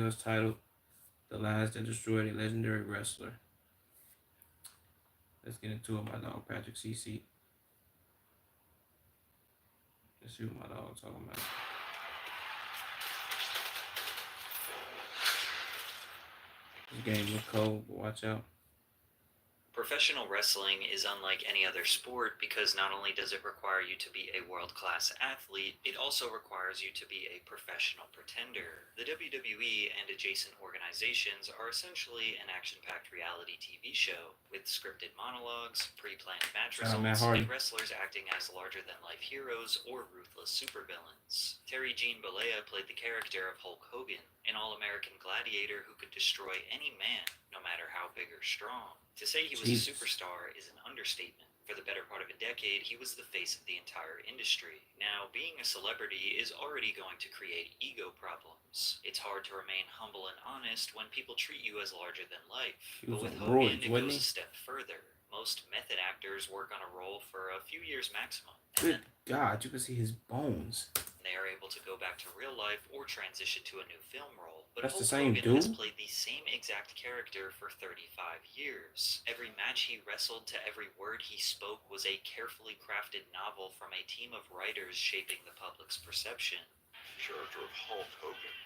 tales titled "The Lies That Destroyed a Legendary Wrestler." Let's get into it, my dog Patrick CC. Let's see what my dog's talking about. This game look cold, but watch out. Professional wrestling is unlike any other sport because not only does it require you to be a world-class athlete, it also requires you to be a professional pretender. The WWE and adjacent organizations are essentially an action-packed reality TV show, with scripted monologues, pre-planned match results, and wrestlers acting as larger-than-life heroes or ruthless supervillains. Terry Gene Bollea played the character of Hulk Hogan, an all-American gladiator who could destroy any man, no matter how big or strong. To say he was a superstar is an understatement. For the better part of a decade, he was the face of the entire industry. Now, being a celebrity is already going to create ego problems. It's hard to remain humble and honest when people treat you as larger than life. But with Hogan, it goes a step further. Most method actors work on a role for a few years maximum. Good God, you can see his bones. They are able to go back to real life or transition to a new film role. But That's Hulk the same Hogan dude? has played the same exact character for 35 years. Every match he wrestled to every word he spoke was a carefully crafted novel from a team of writers shaping the public's perception. The character of Hulk Hogan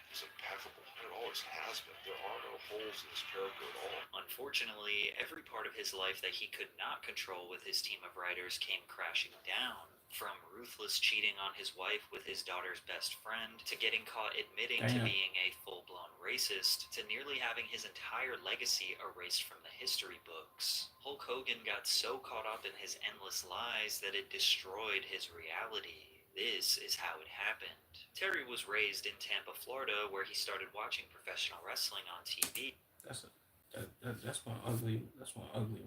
is impeccable. It always has been. There are no holes in this character at all. Unfortunately, every part of his life that he could not control with his team of writers came crashing down. From ruthless cheating on his wife with his daughter's best friend, to getting caught admitting to being a full-blown racist, to nearly having his entire legacy erased from the history books. Hulk Hogan got so caught up in his endless lies that it destroyed his reality. This is how it happened. Terry was raised in Tampa, Florida, where he started watching professional wrestling on TV. That's one ugly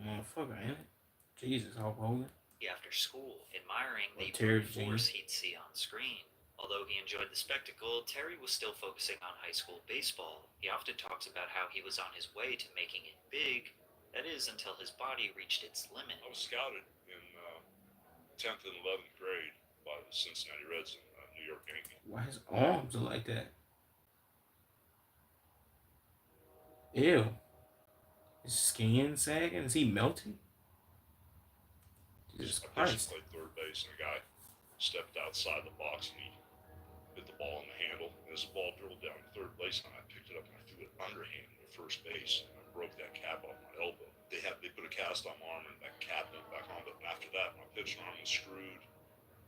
motherfucker, ain't it? Jesus, Hulk Hogan. After school, admiring the brute force he'd see on screen. Although he enjoyed the spectacle, Terry was still focusing on high school baseball. He often talks about how he was on his way to making it big, that is, until his body reached its limit. I was scouted in 10th and 11th grade by the Cincinnati Reds and New York Yankees. Why his arms are like that? Ew. His skin sagging? Is he melting? Jesus Christ. I played third base and a guy stepped outside the box and he hit the ball in the handle. And as the ball dribbled down to third base, and I picked it up and I threw it underhand to first base and I broke that cap off my elbow. They put a cast on my arm and that cap went back on. But after that, my pitching arm was screwed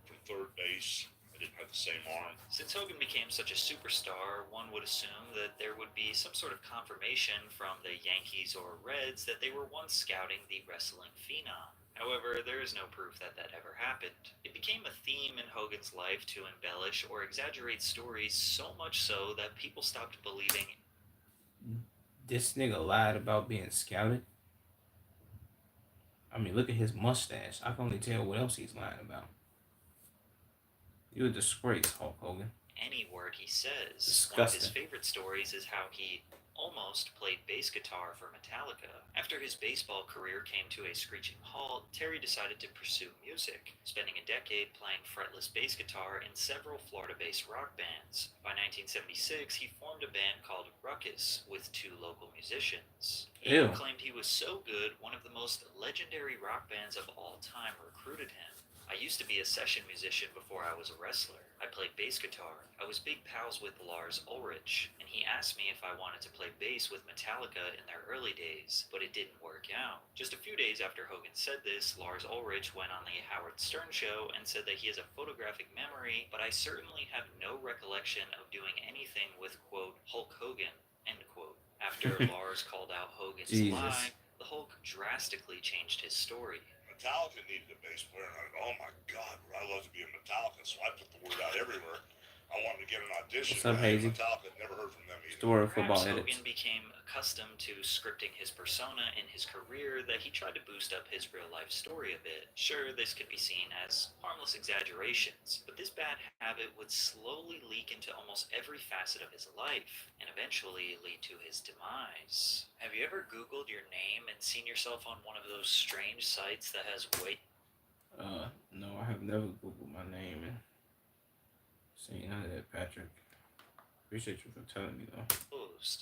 from third base. I didn't have the same arm. Since Hogan became such a superstar, one would assume that there would be some sort of confirmation from the Yankees or Reds that they were once scouting the wrestling phenom. However, there is no proof that that ever happened. It became a theme in Hogan's life to embellish or exaggerate stories so much so that people stopped believing. This nigga lied about being scouted? I mean, look at his mustache. I can only tell what else he's lying about. You're a disgrace, Hulk Hogan. Any word he says. Disgusting. One of his favorite stories is how he almost played bass guitar for Metallica. After his baseball career came to a screeching halt, Terry decided to pursue music, spending a decade playing fretless bass guitar in several Florida-based rock bands. By 1976, he formed a band called Ruckus with 2 local musicians. He claimed he was so good, one of the most legendary rock bands of all time recruited him. I used to be a session musician before I was a wrestler. I played bass guitar. I was big pals with Lars Ulrich, and he asked me if I wanted to play bass with Metallica in their early days, but it didn't work out. Just a few days after Hogan said this, Lars Ulrich went on the Howard Stern show and said that he has a photographic memory, but I certainly have no recollection of doing anything with, quote, Hulk Hogan, end quote. After Lars called out Hogan's lie, the Hulk drastically changed his story. Metallica needed a bass player, and I go, oh my God, would I love to be in Metallica? So I put the word out everywhere. I wanted to get an audition. What's up, Hazy? Metallica, never heard from them either. Story of football edits. Hogan became accustomed to scripting his persona in his career that he tried to boost up his real-life story a bit. Sure, this could be seen as harmless exaggerations, but this bad habit would slowly leak into almost every facet of his life, and eventually lead to his demise. Have you ever Googled your name and seen yourself on one of those strange sites that has No, I have never Googled my name and seen none of that, Patrick. Appreciate you for telling me though.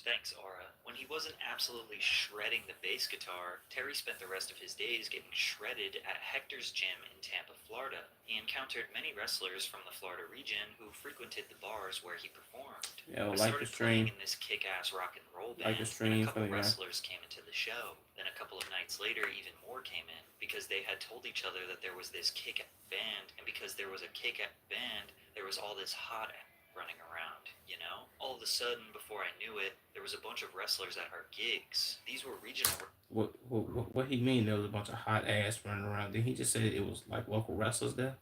Thanks, Aura. When he wasn't absolutely shredding the bass guitar, Terry spent the rest of his days getting shredded at Hector's gym in Tampa, Florida. He encountered many wrestlers from the Florida region who frequented the bars where he performed. Yo, I like the started playing stream. in this kick-ass rock and roll Like the band, and stream, a couple Philly guy. wrestlers came into the show. Then a couple of nights later, even more came in, because they had told each other that there was this kick-ass band, and because there was a kick-ass band, there was all this hot running around, you know? All of a sudden, before I knew it, there was a bunch of wrestlers at our gigs. These were regional. What he mean? There was a bunch of hot ass running around. Did he just say it was like local wrestlers there,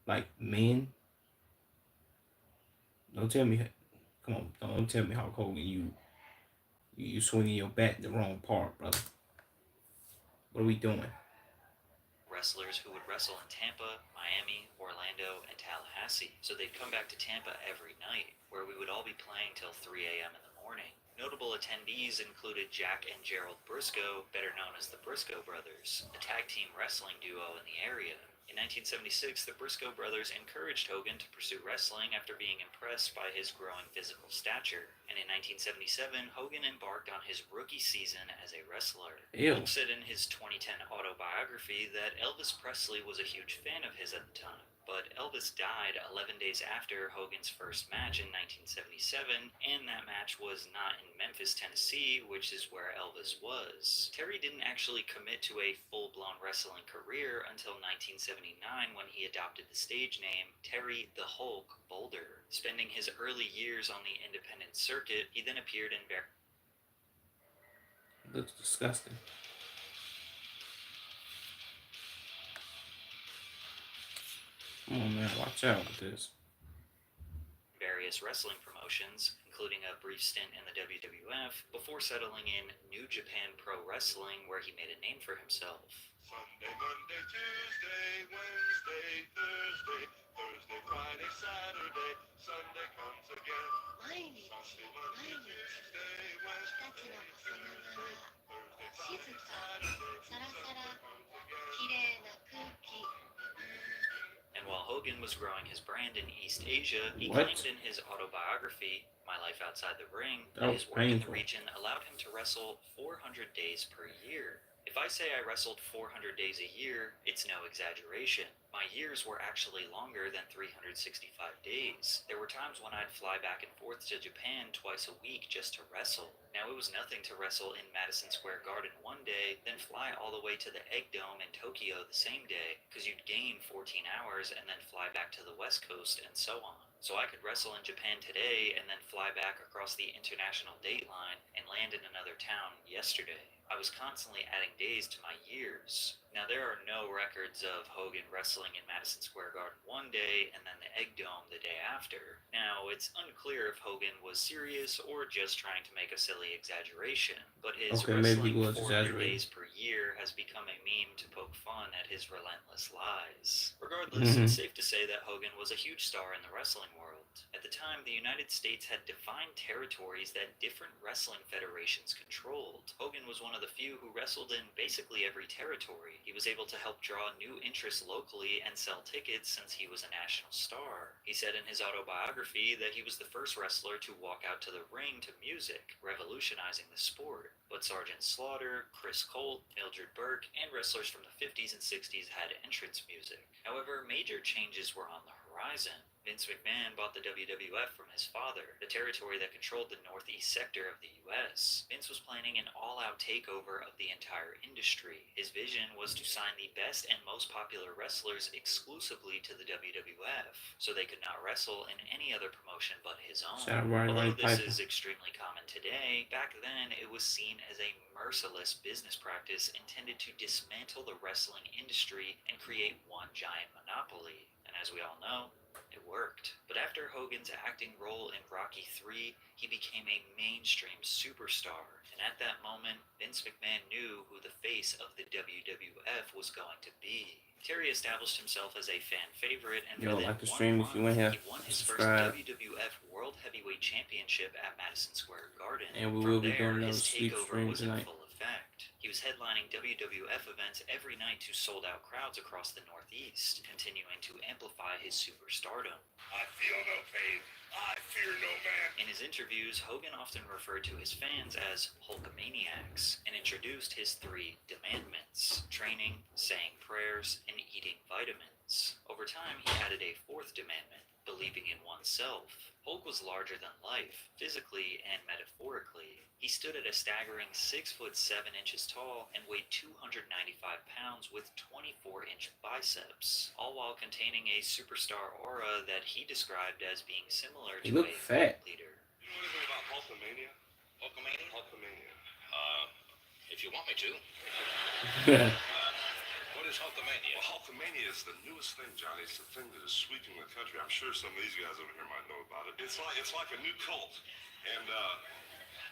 like men? Don't tell me. Come on, don't tell me Hulk Hogan. You swinging your bat in the wrong part, brother. What are we doing? Wrestlers who would wrestle in Tampa, Miami, Orlando, and Tallahassee. So they'd come back to Tampa every night, where we would all be playing till 3 a.m. in the morning. Notable attendees included Jack and Gerald Briscoe, better known as the Briscoe Brothers, a tag team wrestling duo in the area. In 1976, the Briscoe brothers encouraged Hogan to pursue wrestling after being impressed by his growing physical stature. And in 1977, Hogan embarked on his rookie season as a wrestler. Ew. Hogan said in his 2010 autobiography that Elvis Presley was a huge fan of his at the time. But Elvis died 11 days after Hogan's first match in 1977, and that match was not in Memphis, Tennessee, which is where Elvis was. Terry didn't actually commit to a full-blown wrestling career until 1979 when he adopted the stage name Terry the Hulk Boulder. Spending his early years on the independent circuit, he then appeared in Looks disgusting. Come on, man, watch out with this. various wrestling promotions, including a brief stint in the WWF, before settling in New Japan Pro Wrestling, where he made a name for himself. Sunday, Monday, Tuesday, Wednesday, Thursday, Thursday, Friday, Saturday, Sunday comes again. 毎日 Sunday, Monday, 毎日 Tuesday, 日立 Wednesday, の細 Thursday, 長な Friday, Saturday, 静かさらさら comes again. 綺麗な空気 And while Hogan was growing his brand in East Asia, he What? claimed in his autobiography, My Life Outside the Ring, That that was his work in the painful. region allowed him to wrestle 400 days per year. If I say I wrestled 400 days a year, it's no exaggeration. My years were actually longer than 365 days. There were times when I'd fly back and forth to Japan twice a week just to wrestle. Now, it was nothing to wrestle in Madison Square Garden one day, then fly all the way to the Egg Dome in Tokyo the same day, because you'd gain 14 hours and then fly back to the West Coast and so on. So I could wrestle in Japan today and then fly back across the international date line and land in another town yesterday. I was constantly adding days to my years. Now, there are no records of Hogan wrestling in Madison Square Garden one day and then the Egg Dome the day after. Now, it's unclear if Hogan was serious or just trying to make a silly exaggeration, but his Okay, maybe he wrestling was 400 exaggerating. days per year has become a meme to poke fun at his relentless lies. Regardless, it's safe to say that Hogan was a huge star in the wrestling world. At the time, the United States had defined territories that different wrestling federations controlled. Hogan was one of the few who wrestled in basically every territory. He was able to help draw new interest locally and sell tickets since he was a national star. He said in his autobiography that he was the first wrestler to walk out to the ring to music, revolutionizing the sport. But Sergeant Slaughter, Chris Colt, Mildred Burke, and wrestlers from the 50s and 60s had entrance music. However, major changes were on the horizon. Vince McMahon bought the WWF from his father, the territory that controlled the northeast sector of the US. Vince was planning an all-out takeover of the entire industry. His vision was to sign the best and most popular wrestlers exclusively to the WWF, so they could not wrestle in any other promotion but his own. Shout out Roddy Although this Piper. is extremely common today, back then it was seen as a merciless business practice intended to dismantle the wrestling industry and create one giant monopoly. And as we all know, it worked. But after Hogan's acting role in Rocky III, he became a mainstream superstar. And at that moment, Vince McMahon knew who the face of the WWF was going to be. Terry established himself as a fan favorite, and Yo, within like the 1 stream month, if you in here, he won his subscribe. first WWF World Heavyweight Championship at Madison Square Garden. And we From will be there, doing another his sleep takeover stream was in tonight. full effect. contract. He was headlining WWF events every night to sold-out crowds across the Northeast, continuing to amplify his superstardom. I feel no pain. I fear no man. In his interviews, Hogan often referred to his fans as Hulkamaniacs and introduced his 3 demandments: training, saying prayers, and eating vitamins. Over time, he added a 4th demandment: believing in oneself. Hulk was larger than life, physically and metaphorically. He stood at a staggering 6 foot 7 inches tall and weighed 295 pounds with 24-inch biceps, all while containing a superstar aura that he described as being similar He to looked a fat. cult leader. You know anything about Hulkamania? Hulkamania? Hulkamania. If you want me to. What is Hulkamania? Well, Hulkamania is the newest thing, Johnny. It's the thing that is sweeping the country. I'm sure some of these guys over here might know about it. It's like a new cult. And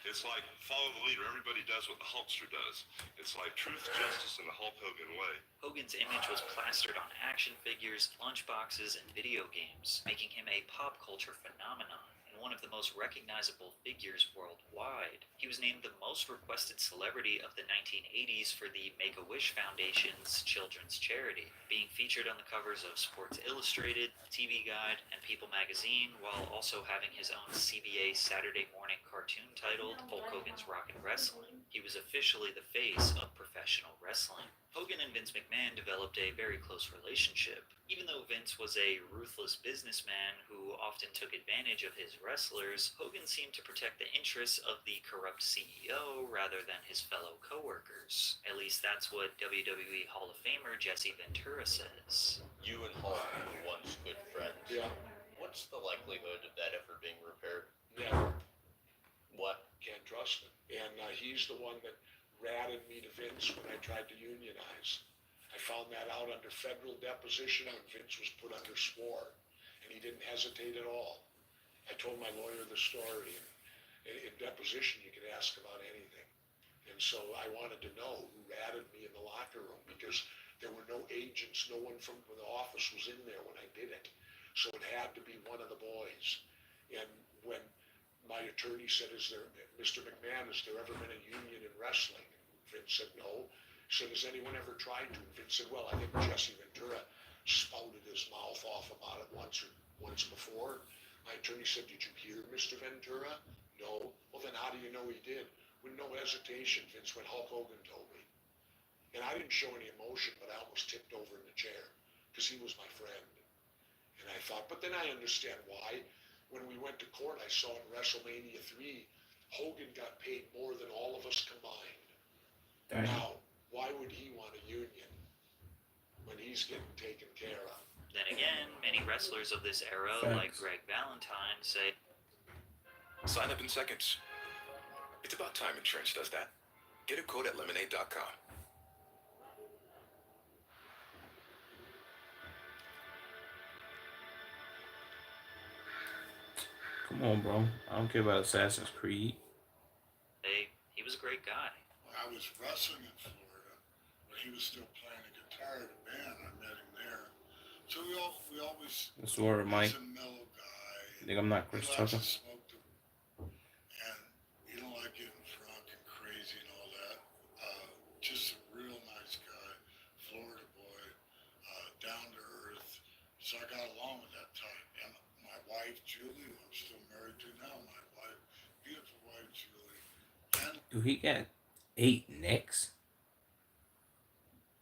it's like follow the leader. Everybody does what the Hulkster does. It's like truth, justice, and the Hulk Hogan way. Hogan's image was plastered on action figures, lunchboxes, and video games, making him a pop culture phenomenon and one of the most recognizable figures worldwide. He was named the most requested celebrity of the 1980s for the Make-A-Wish Foundation's children's charity, being featured on the covers of Sports Illustrated, TV Guide, and People magazine, while also having his own CBA Saturday morning cartoon titled Hulk Hogan's Rockin' Wrestling. He was officially the face of professional wrestling. Hogan and Vince McMahon developed a very close relationship. Even though Vince was a ruthless businessman who often took advantage of his wrestlers, Hogan seemed to protect the interests of the corrupt CEO rather than his fellow co-workers. At least that's what WWE Hall of Famer Jesse Ventura says. You and Hulk were once good friends. Yeah, What's the likelihood of that ever being repaired? never. What? Can't trust him. And he's the one that ratted me to Vince when I tried to unionize. I found that out under federal deposition when Vince was put under swore, and he didn't hesitate at all. I told my lawyer the story, and in deposition you could ask about anything. And so I wanted to know who ratted me in the locker room, because there were no agents, no one from the office was in there when I did it. So it had to be one of the boys. And when my attorney said, Mr. McMahon, has there ever been a union in wrestling? And Vince said, no. He said, has anyone ever tried to? And Vince said, well, I think Jesse Ventura spouted his mouth off about it once before. My attorney said, did you hear Mr. Ventura? No. Well, then how do you know he did? With no hesitation, Vince went, Hulk Hogan told me. And I didn't show any emotion, but I almost tipped over in the chair because he was my friend. And I thought, but then I understand why. When we went to court, I saw in WrestleMania 3, Hogan got paid more than all of us combined. Damn. Now, why would he want a union when he's getting taken care of? Then again, many wrestlers of this era, like Facts. Greg Valentine, say, Sign up in seconds. It's about time insurance does that. Get a quote at lemonade.com. Come on, bro. I don't care about Assassin's Creed. he was a great guy. When I was wrestling in Florida, when he was still playing the guitar in a band, I met him there. So we always, That's word, Mike. he's a mellow guy. Think I'm not Chris He likes Tucker. to smoke and he don't like getting drunk and crazy and all that. Just a real nice guy, Florida boy, down to earth. So I got along with that type. And my wife, Julie, who I'm still married to now, my wife, beautiful wife, Julie. And Dude, he got 8 necks.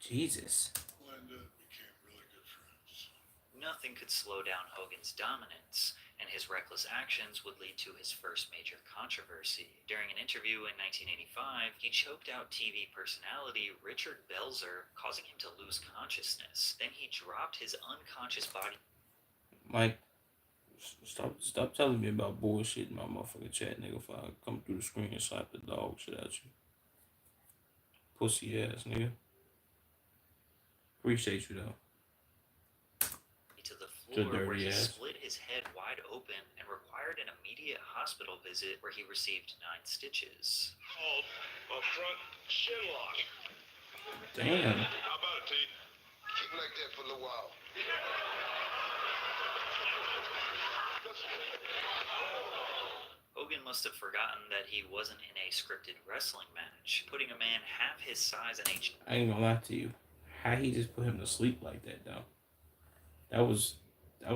Jesus. Linda became really good friends. Nothing could slow down Hogan's dominance, and his reckless actions would lead to his first major controversy. During an interview in 1985, he choked out TV personality Richard Belzer, causing him to lose consciousness. Then he dropped his unconscious body. Mike, stop telling me about bullshit in my motherfucking chat, nigga, if I come through the screen and slap the dog shit at you. Pussy ass, nigga. Appreciate you, though. To the To floor, where dirty he ass. split his head wide open and required an immediate hospital visit where he received 9 stitches. Called a front shin lock. Damn. How about it, T? Keep it like that for a little while. Hogan Hogan must have forgotten that he wasn't in a scripted wrestling match, putting a man half his size in a... I ain't gonna lie to you. How he just put him to sleep like that, though? That was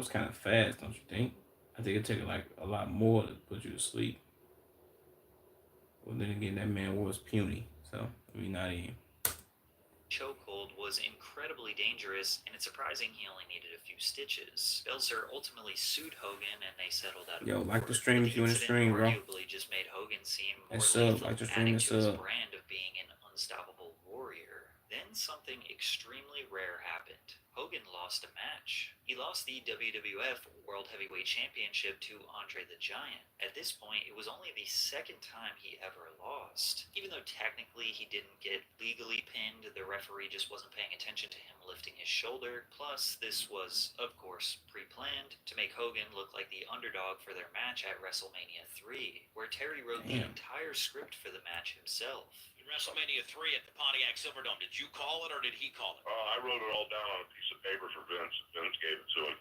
kind of fast, don't you think? I think it took like a lot more to put you to sleep. Well, then again, that man was puny, so I mean, not even. chokehold was incredibly dangerous, and it's surprising he only needed a few stitches. Belzer ultimately sued Hogan, and they settled out of Yo, court. like the stream if you in the incident stream, bro. arguably just made Hogan seem more And sub, lethal, like the stream adding and to his sub. brand of being an unstoppable warrior. Then something extremely rare happened. Hogan lost a match. He lost the WWF World Heavyweight Championship to Andre the Giant. At this point, it was only the second time he ever lost. Even though technically he didn't get legally pinned, the referee just wasn't paying attention to him lifting his shoulder. Plus, this was, of course, pre-planned to make Hogan look like the underdog for their match at WrestleMania 3, where Terry wrote the entire script for the match himself. WrestleMania 3 at the Pontiac Silverdome. Did you call it or did he call it? I wrote it all down on a piece of paper for Vince. Vince gave it to him.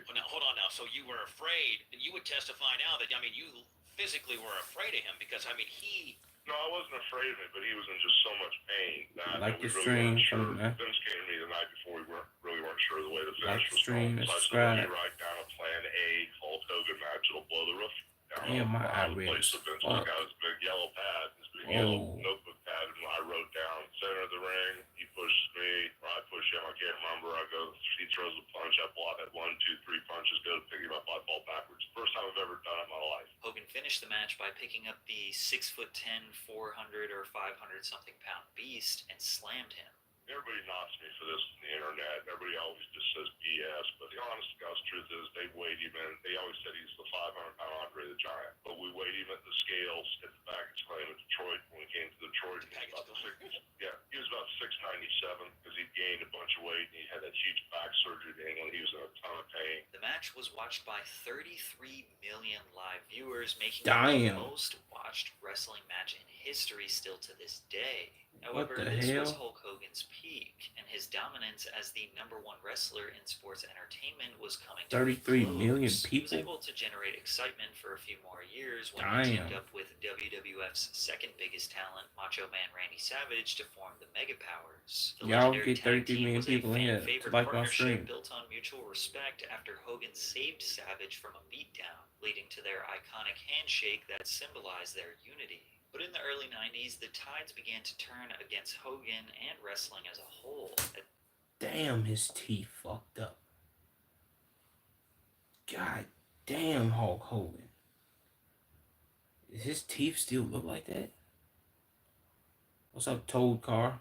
Well, now, hold on now. So you were afraid, and you would testify now that, I mean, you physically were afraid of him because, I mean, he... No, I wasn't afraid of him, but he was in just so much pain that Like we the really stream, weren't sure. man. Vince came to me the night before. We really weren't sure the way the Like finish the was stream going. and So I said, subscribe. let me write down a plan A, Hulk Hogan match. It'll blow the roof down Damn, my eye the red place. as So Vince fuck. took out his big yellow pad, his big Whoa. yellow notebook pad, and I wrote down center of the ring. He pushes me, or I push him. I can't remember. I go. He throws a punch. I block it. 1, 2, 3 punches. Go to pick him up. I fall backwards. First time I've ever done it in my life. Hogan finished the match by picking up the 6'10", 400 or 500 something pound beast and slammed him. Everybody knocks me for this on the internet. Everybody always just says BS. But the honest to God's truth is they weighed him in. They always said he's the 500-pound Andre the Giant. But we weighed him at the scales at the baggage claim at Detroit. When we came to Detroit, he was about 697 because he gained a bunch of weight and he had that huge back surgery in England. He was in a ton of pain. The match was watched by 33 million live viewers, making Damn. it the most watched wrestling match in history still to this day. What However, the this hell? was Hulk Hogan's peak, and his dominance as the #1 wrestler in sports entertainment was coming to a 33 close. million He was people? able to generate excitement for a few more years when Damn. he teamed up with WWF's second biggest talent, Macho Man Randy Savage, to form the Mega Powers. The Y'all legendary get tag 33 team million was a people in here to fan-favorite like my partnership stream. built on mutual respect after Hogan saved Savage from a beatdown, leading to their iconic handshake that symbolized their unity. But in the early 90s, the tides began to turn against Hogan and wrestling as a whole. Damn, his teeth fucked up. God damn, Hulk Hogan. Does his teeth still look like that? What's up, Toad Car?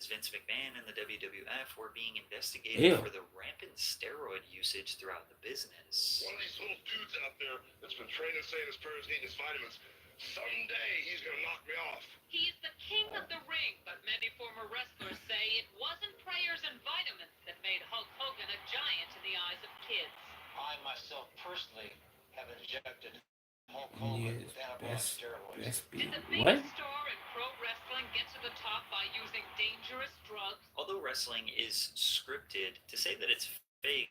Vince McMahon and the WWF were being investigated Ew. for the rampant steroid usage throughout the business. One of these little dudes out there that's been training, saying his prayers, eating his vitamins. Someday he's gonna knock me off. He is the king of the ring, but many former wrestlers say it wasn't prayers and vitamins that made Hulk Hogan a giant in the eyes of kids. I myself personally have injected Hulk Hogan with anabolic steroids. Did the What? biggest star in pro wrestling get to the top by using dangerous drugs? Although wrestling is scripted, to say that it's fake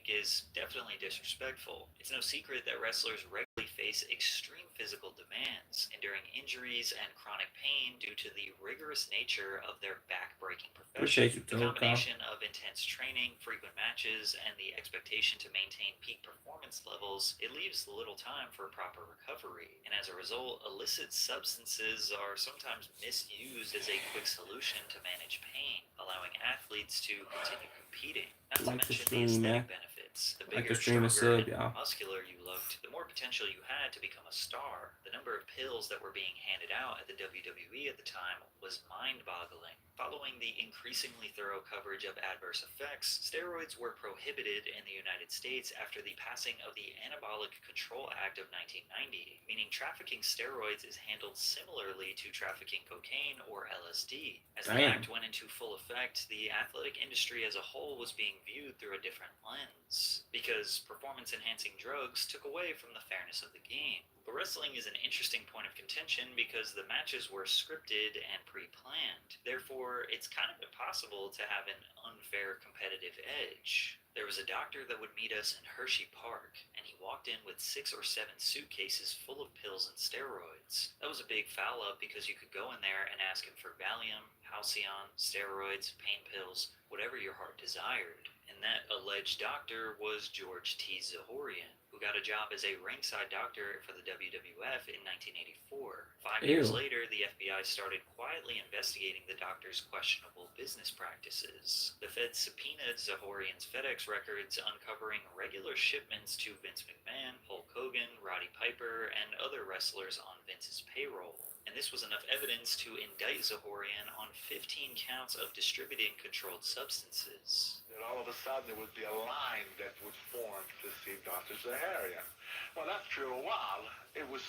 is definitely disrespectful. It's no secret that wrestlers regularly face extreme physical demands, enduring injuries and chronic pain due to the rigorous nature of their back-breaking profession. Appreciate you, The Toad Car. combination of intense training, frequent matches, and the expectation to maintain peak performance levels, it leaves little time for proper recovery. And as a result, illicit substances are sometimes misused as a quick solution to manage pain, allowing athletes to continue competing. Not Like to the mention stream, the man. aesthetic benefits. The Like bigger, the stream and stronger, sub, y'all. and muscular you looked, the more potential you had to become a star. The number of pills that were being handed out at the WWE at the time was mind-boggling. Following the increasingly thorough coverage of adverse effects, steroids were prohibited in the United States after the passing of the Anabolic Control Act of 1990, meaning trafficking steroids is handled similarly to trafficking cocaine or LSD. As the Damn. act went into full effect, the athletic industry as a whole was being viewed through a different lens, because performance-enhancing drugs took away from the fairness of the game. But wrestling is an interesting point of contention because the matches were scripted and pre-planned. Therefore, it's kind of impossible to have an unfair competitive edge. There was a doctor that would meet us in Hershey Park, and he walked in with 6 or 7 suitcases full of pills and steroids. That was a big foul up because you could go in there and ask him for Valium, Halcyon, steroids, pain pills, whatever your heart desired. And that alleged doctor was George T. Zahorian, who got a job as a ringside doctor for the WWF in 1984. 5 years Ew. later, the FBI started quietly investigating the doctor's questionable business practices. The Fed subpoenaed Zahorian's FedEx records, uncovering regular shipments to Vince McMahon, Hulk Hogan, Roddy Piper, and other wrestlers on Vince's payroll. And this was enough evidence to indict Zahorian on 15 counts of distributing controlled substances. And all of a sudden there would be a line that would form to see Dr. Zaharian. Well, after a while, it was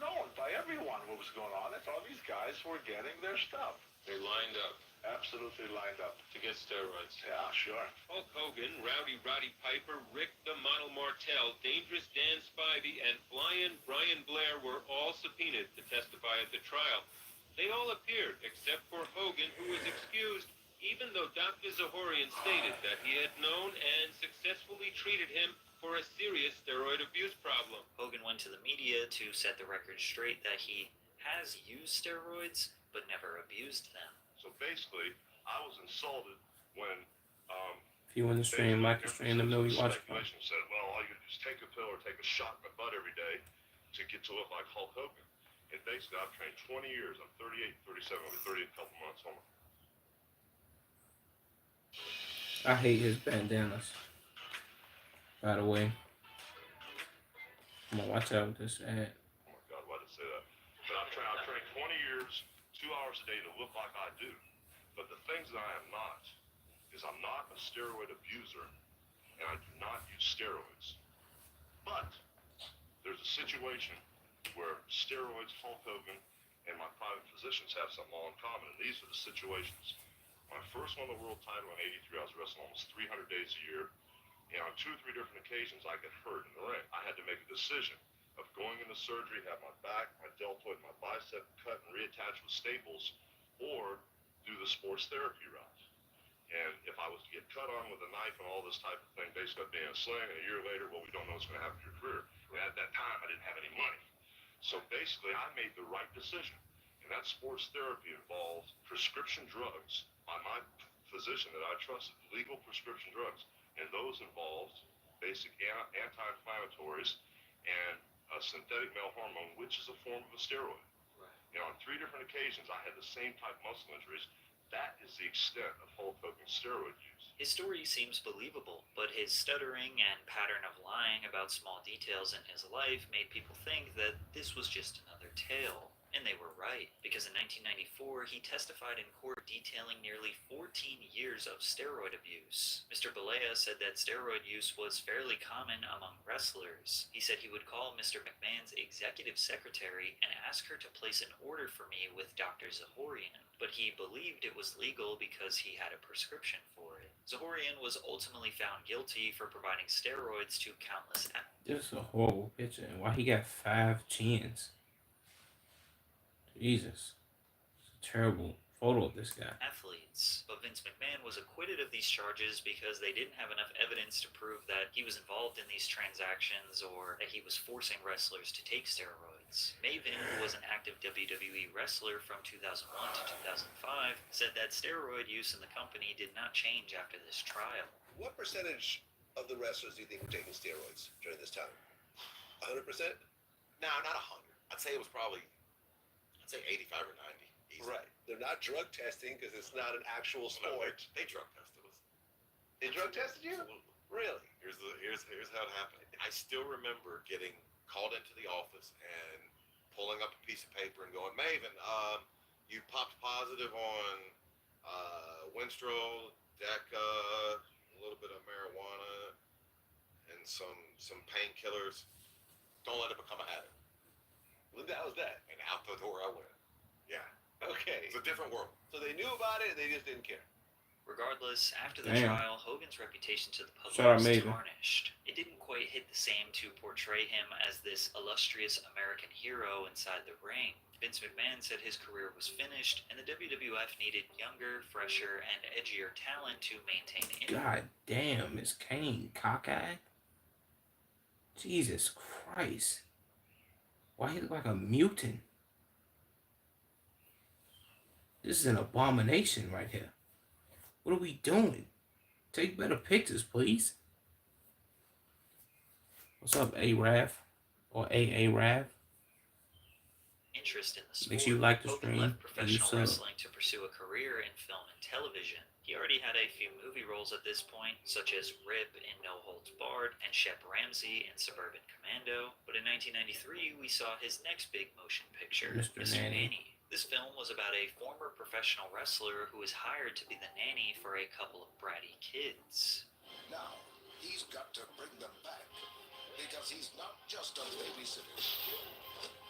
known by everyone what was going on. That's all these guys were getting their stuff. They lined up Absolutely lined up. to get steroids. Yeah, sure. Hulk Hogan, Roddy Piper, Rick the Model Martel, Dangerous Dan Spivey, and Flying Brian Blair were all subpoenaed to testify at the trial. They all appeared, except for Hogan, who was excused, even though Dr. Zahorian stated that he had known and successfully treated him for a serious steroid abuse problem. Hogan went to the media to set the record straight that he has used steroids, but never abused them. So basically, I was insulted when If you want to stream, like to stream, let me know you watch it. speculation said, well, all you do is take a pill or take a shot in the butt every day to get to look like Hulk Hogan. And basically, I've trained 20 years. I'm 38, 37, I'll be 30 in a couple months. Hold on. I hate his bandanas. By the way, I'm gonna watch out with this ad. Oh my God, why did I say that? But I've trained 20 years, 2 hours a day to look like I do. But the things that I am not is I'm not a steroid abuser, and I do not use steroids. But there's a situation where steroids, Hulk Hogan, and my private physicians have something all in common, and these are the situations. When I first won the world title in '83, I was wrestling almost 300 days a year, and on 2 or 3 different occasions, I got hurt in the ring. I had to make a decision of going into surgery, have my back, my deltoid, my bicep cut and reattached with staples, or do the sports therapy route. And if I was to get cut on with a knife and all this type of thing, basically I'd be in a sling, and a year later, well, we don't know what's going to happen to your career. And at that time, I didn't have any money. So basically, I made the right decision. And that sports therapy involved prescription drugs by my physician that I trusted, legal prescription drugs. And those involved basic anti-inflammatories and a synthetic male hormone, which is a form of a steroid. Right. And on 3 different occasions, I had the same type of muscle injuries. That is the extent of Hulk Hogan's steroid use. His story seems believable, but his stuttering and pattern of lying about small details in his life made people think that this was just another tale. And they were right, because in 1994, he testified in court detailing nearly 14 years of steroid abuse. Mr. Balea said that steroid use was fairly common among wrestlers. He said he would call Mr. McMahon's executive secretary and ask her to place an order for me with Dr. Zahorian, but he believed it was legal because he had a prescription for it. Zahorian was ultimately found guilty for providing steroids to countless This is a horrible picture. And why he got 5 chins? Jesus. It's a terrible photo of this guy. athletes. But Vince McMahon was acquitted of these charges because they didn't have enough evidence to prove that he was involved in these transactions or that he was forcing wrestlers to take steroids. Maven, who was an active WWE wrestler from 2001 to 2005, said that steroid use in the company did not change after this trial. What percentage of the wrestlers do you think were taking steroids during this time? 100%? No, not 100. I'd say it was probably, 85 or 90. Easy. Right. They're not drug testing because it's not an actual No, sport. they drug tested us. They drug tested you? Absolutely. Really? Here's how it happened. I still remember getting called into the office and pulling up a piece of paper and going, Maven, you popped positive on Winstrol, Deca, a little bit of marijuana, and some painkillers. Don't let it become a habit. What the hell is that? And out the door I went. Yeah. Okay. It's a different world. So they knew about it and they just didn't care. Regardless, after the Damn. trial, Hogan's reputation to the public Shout out was Maven. tarnished. It didn't quite hit the same to portray him as this illustrious American hero inside the ring. Vince McMahon said his career was finished, and the WWF needed younger, fresher, and edgier talent to maintain influence. God damn, is Kane cockeyed? Jesus Christ. Why he look like a mutant? This is an abomination right here. What are we doing? Take better pictures, please. What's up, A-Rav? Or A-A-Rav? Interest in the sport. Make sure you like the Hogan stream left and you professional sub. wrestling to pursue a career in film and television. He already had a few movie roles at this point, such as Rip in No Holds Barred and Shep Ramsey in Suburban Commando. But in 1993, we saw his next big motion picture, Mr. Nanny. This film was about a former professional wrestler who was hired to be the nanny for a couple of bratty kids. Now, he's got to bring them back, because he's not just a babysitter.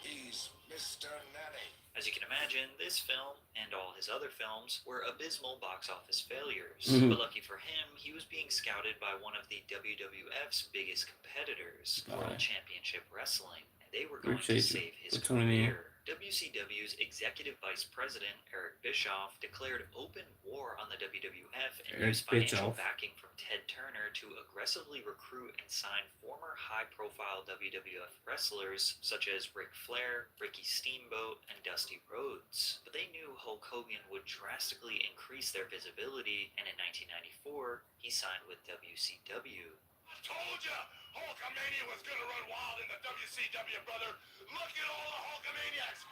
He's Mr. Nanny. As you can imagine, this film, and all his other films, were abysmal box office failures. Mhm. But lucky for him, he was being scouted by one of the WWF's biggest competitors, World Alright. Championship Wrestling, and they were going Appreciate to you save his for tuning in. career. WCW's executive vice president, Eric Bischoff, declared open war on the WWF and Eric used financial Bischoff. backing from Ted Turner to aggressively recruit and sign former high-profile WWF wrestlers such as Ric Flair, Ricky Steamboat, and Dusty Rhodes. But they knew Hulk Hogan would drastically increase their visibility, and in 1994, he signed with WCW. I told ya, Hulkamania was gonna run wild in the WCW, brother. Look at all the Hulkamaniacs.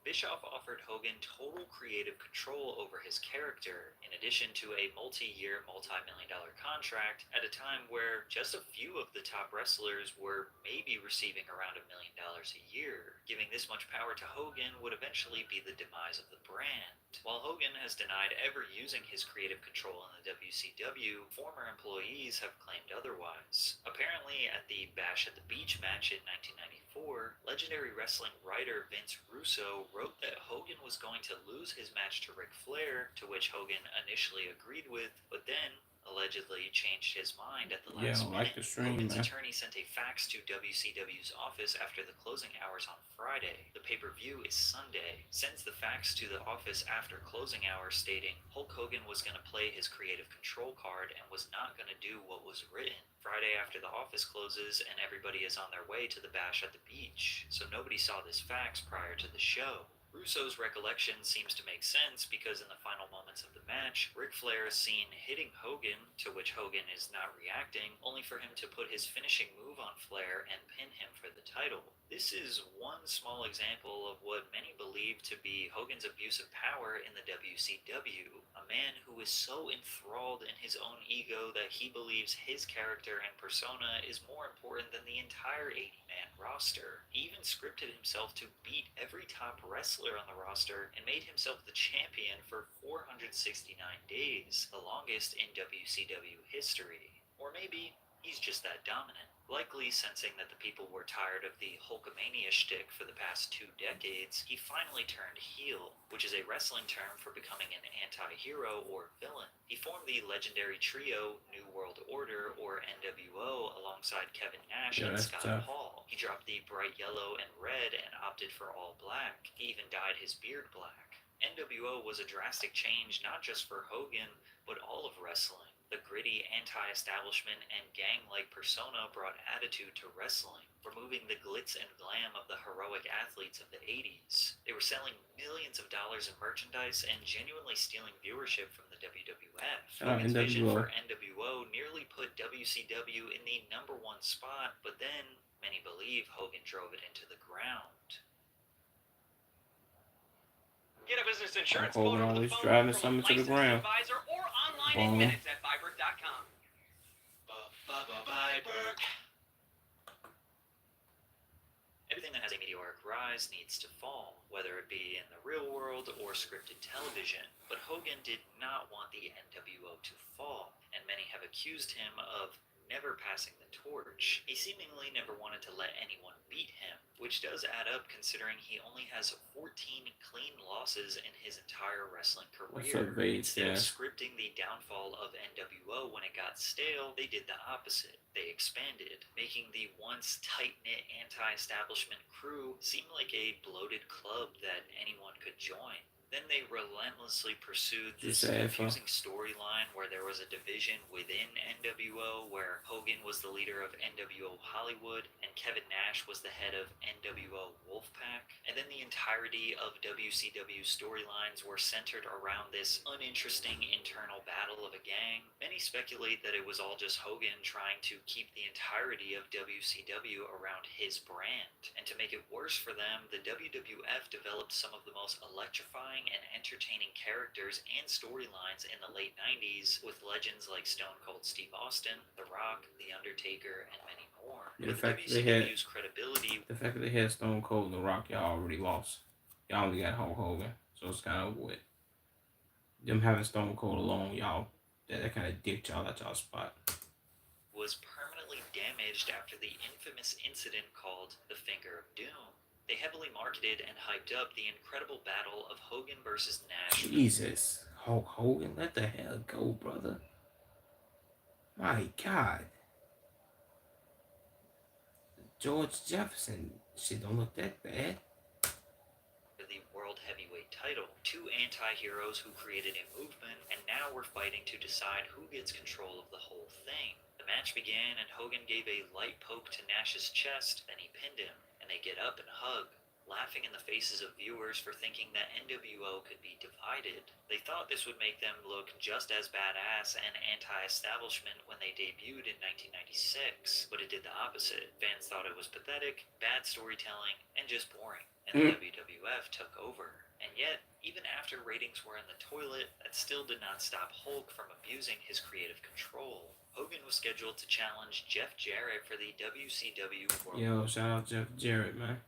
Bischoff offered Hogan total creative control over his character, in addition to a multi-year, multi-million-dollar contract at a time where just a few of the top wrestlers were maybe receiving around $1 million a year. Giving this much power to Hogan would eventually be the demise of the brand. While Hogan has denied ever using his creative control in the WCW, former employees have claimed otherwise. Apparently, at the Bash at the Beach match in 1994, legendary wrestling writer Vince Russo wrote that Hogan was going to lose his match to Ric Flair, to which Hogan initially agreed with, but then allegedly changed his mind at the Yeah, last I like minute. the stream, Hogan's man. attorney sent a fax to WCW's office after the closing hours on Friday. The pay-per-view is Sunday. Sends the fax to the office after closing hours stating Hulk Hogan was going to play his creative control card and was not going to do what was written. Friday after the office closes and everybody is on their way to the Bash at the Beach, so nobody saw this fax prior to the show. Russo's recollection seems to make sense because in the final moments of the match, Ric Flair is seen hitting Hogan, to which Hogan is not reacting, only for him to put his finishing move on Flair and pin him for the title. This is one small example of what many believe to be Hogan's abuse of power in the WCW, a man who is so enthralled in his own ego that he believes his character and persona is more important than the entire 80-man roster. He even scripted himself to beat every top wrestler on the roster and made himself the champion for 469 days, the longest in WCW history. Or maybe he's just that dominant. Likely sensing that the people were tired of the Hulkamania shtick for the past 2 decades, he finally turned heel, which is a wrestling term for becoming an anti-hero or villain. He formed the legendary trio New World Order, or NWO, alongside Kevin Nash Yeah, and that's Scott tough. Hall. He dropped the bright yellow and red and opted for all black. He even dyed his beard black. NWO was a drastic change not just for Hogan, but all of wrestling. The gritty anti-establishment and gang-like persona brought attitude to wrestling, removing the glitz and glam of the heroic athletes of the 80s. They were selling millions of dollars in merchandise and genuinely stealing viewership from the WWF. Shout out Hogan's vision NWO. for NWO nearly put WCW in the #1 spot, but then many believe Hogan drove it into the ground. Get a business insurance Hogan quote over always the phone driving from a something to the licensed ground. advisor or online Boom. in minutes at Viber.com. Viber. Everything that has a meteoric rise needs to fall, whether it be in the real world or scripted television. But Hogan did not want the NWO to fall, and many have accused him of never passing the torch. He seemingly never wanted to let anyone beat him, which does add up considering he only has 14 clean losses in his entire wrestling What's career. up, Vades? Instead Yeah. of scripting the downfall of NWO when it got stale, they did the opposite. They expanded, making the once tight-knit anti-establishment crew seem like a bloated club that anyone could join. Then they relentlessly pursued this confusing storyline where there was a division within NWO where Hogan was the leader of NWO Hollywood and Kevin Nash was the head of NWO Wolfpack. And then the entirety of WCW storylines were centered around this uninteresting internal battle of a gang. Many speculate that it was all just Hogan trying to keep the entirety of WCW around his brand. And to make it worse for them, the WWF developed some of the most electrifying and entertaining characters and storylines in the late 90s with legends like Stone Cold Steve Austin, The Rock, The Undertaker, and many more. The But fact WCW's credibility that they had Stone Cold and The Rock, y'all already lost. Y'all only got Hulk Hogan, so it's kind of what them having Stone Cold alone, y'all that kind of dipped y'all at y'all spot. Was permanently damaged after the infamous incident called the Finger of Doom. They heavily marketed and hyped up the incredible battle of Hogan versus Nash. Jesus, Hulk Hogan, let the hell go, brother. My God. George Jefferson, shit don't look that bad. For the World Heavyweight title, two anti-heroes who created a movement, and now we're fighting to decide who gets control of the whole thing. The match began and Hogan gave a light poke to Nash's chest, then he pinned him, and they get up and hug, laughing in the faces of viewers for thinking that NWO could be divided. They thought this would make them look just as badass and anti-establishment when they debuted in 1996, but it did the opposite. Fans thought it was pathetic, bad storytelling, and just boring, and the WWF took over. And yet, even after ratings were in the toilet, that still did not stop Hulk from abusing his creative control. Hogan was scheduled to challenge Jeff Jarrett for the WCW World Shout out Jeff Jarrett, man.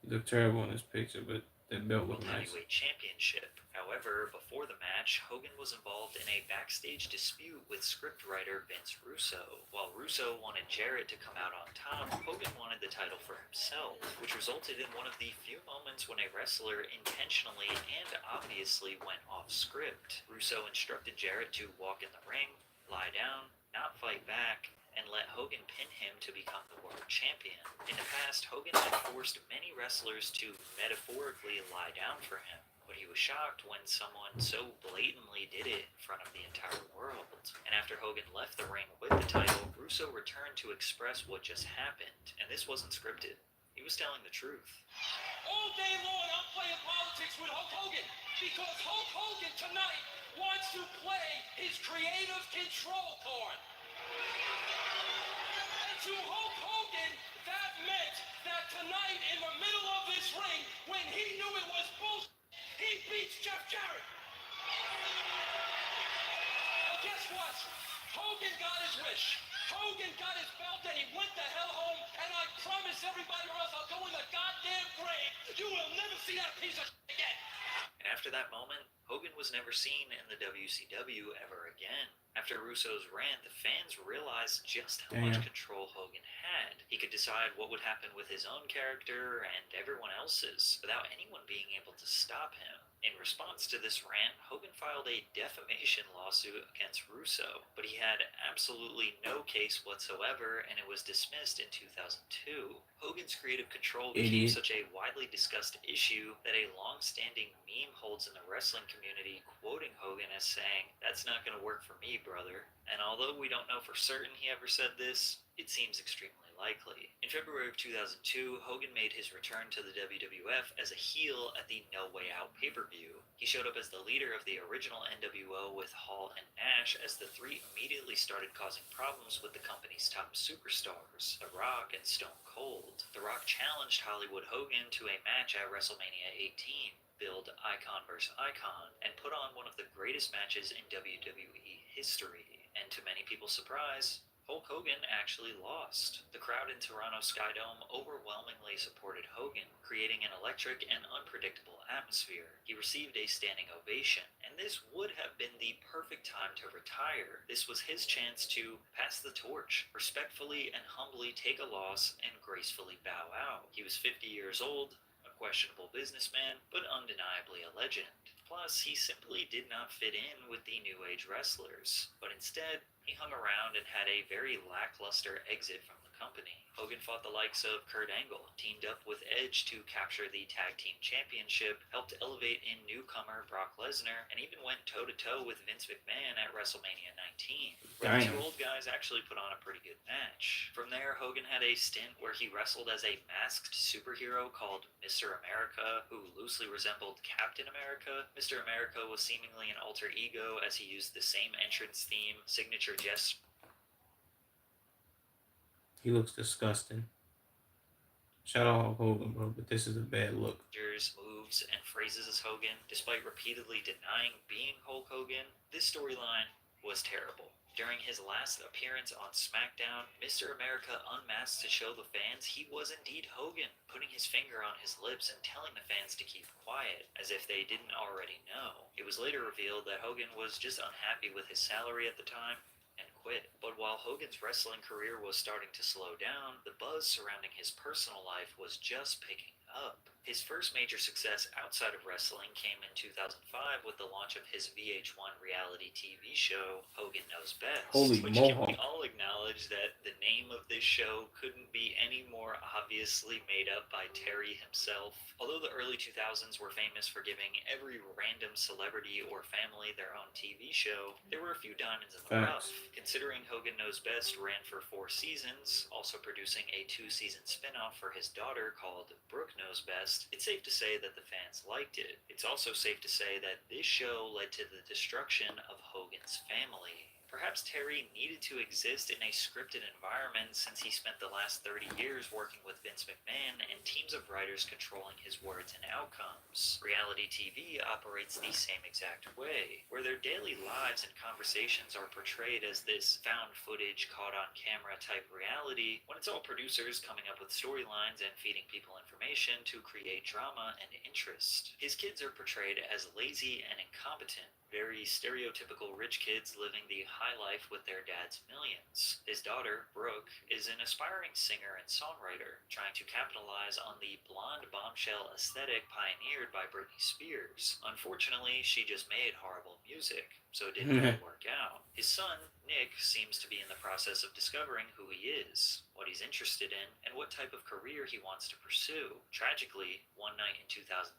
He looked terrible in this picture, but that belt looked nice. Heavyweight Championship. However, before the match, Hogan was involved in a backstage dispute with scriptwriter Vince Russo. While Russo wanted Jarrett to come out on top, Hogan wanted the title for himself, which resulted in one of the few moments when a wrestler intentionally and obviously went off script. Russo instructed Jarrett to walk in the ring, lie down, not fight back, and let Hogan pin him to become the world champion. In the past, Hogan had forced many wrestlers to metaphorically lie down for him, but he was shocked when someone so blatantly did it in front of the entire world. And after Hogan left the ring with the title, Russo returned to express what just happened, and this wasn't scripted. He was telling the truth. All day long, I'm playing politics with Hulk Hogan because Hulk Hogan tonight wants to play his creative control card. And to Hulk Hogan, that meant that tonight in the middle of this ring, when he knew it was bullshit, he beats Jeff Jarrett. Well, guess what? Hogan got his wish. Hogan got his belt and he went the hell home, and I promise everybody else I'll go in the goddamn grave. You will never see that piece of shit again. And after that moment, Hogan was never seen in the WCW ever again. After Russo's rant, the fans realized just how much control Hogan had. He could decide what would happen with his own character and everyone else's without anyone being able to stop him. In response to this rant, Hogan filed a defamation lawsuit against Russo, but he had absolutely no case whatsoever, and it was dismissed in 2002. Hogan's creative control became such a widely discussed issue that a long-standing meme holds in the wrestling community, quoting Hogan as saying, "That's not going to work for me, brother." And although we don't know for certain he ever said this, it seems extremely likely. In February of 2002, Hogan made his return to the WWF as a heel at the No Way Out pay-per-view. He showed up as the leader of the original NWO with Hall and Nash, as the three immediately started causing problems with the company's top superstars, The Rock and Stone Cold. The Rock challenged Hollywood Hogan to a match at WrestleMania 18, billed Icon vs. Icon, and put on one of the greatest matches in WWE history. And to many people's surprise, Hulk Hogan actually lost. The crowd in Toronto Skydome overwhelmingly supported Hogan, creating an electric and unpredictable atmosphere. He received a standing ovation, and this would have been the perfect time to retire. This was his chance to pass the torch, respectfully and humbly take a loss, and gracefully bow out. He was 50 years old, a questionable businessman, but undeniably a legend. Plus, he simply did not fit in with the New Age wrestlers, but instead, he hung around and had a very lackluster exit from the company. Hogan fought the likes of Kurt Angle, teamed up with Edge to capture the Tag Team Championship, helped elevate in newcomer Brock Lesnar, and even went toe-to-toe with Vince McMahon at WrestleMania 19. Where the two old guys actually put on a pretty good match. From there, Hogan had a stint where he wrestled as a masked superhero called Mr. America, who loosely resembled Captain America. Mr. America was seemingly an alter ego as he used the same entrance theme, signature gesture. He looks disgusting. Shout out Hulk Hogan, bro, but this is a bad look. Moves, and phrases as Hogan, despite repeatedly denying being Hulk Hogan. This storyline was terrible. During his last appearance on SmackDown, Mr. America unmasked to show the fans he was indeed Hogan, putting his finger on his lips and telling the fans to keep quiet, as if they didn't already know. It was later revealed that Hogan was just unhappy with his salary at the time and quit. But while Hogan's wrestling career was starting to slow down, the buzz surrounding his personal life was just picking up. His first major success outside of wrestling came in 2005 with the launch of his VH1 reality TV show, Hogan Knows Best. Holy which can mohawk. we all acknowledge that the name of this show couldn't be any more obviously made up by Terry himself. Although the early 2000s were famous for giving every random celebrity or family their own TV show, there were a few diamonds in the rough. Considering Hogan Knows Best ran for 4 seasons, also producing a 2-season spin-off for his daughter called Brooke Knows Best, it's safe to say that the fans liked it. It's also safe to say that this show led to the destruction of Hogan's family. Perhaps Terry needed to exist in a scripted environment since he spent the last 30 years working with Vince McMahon and teams of writers controlling his words and outcomes. Reality TV operates the same exact way, where their daily lives and conversations are portrayed as this found footage, caught on camera type reality, when it's all producers coming up with storylines and feeding people information to create drama and interest. His kids are portrayed as lazy and incompetent, very stereotypical rich kids living the high life with their dad's millions. His daughter, Brooke, is an aspiring singer and songwriter, trying to capitalize on the blonde bombshell aesthetic pioneered by Britney Spears. Unfortunately, she just made horrible music, so it didn't really work out. His son, Nick, seems to be in the process of discovering who he is, what he's interested in, and what type of career he wants to pursue. Tragically, one night in 2007,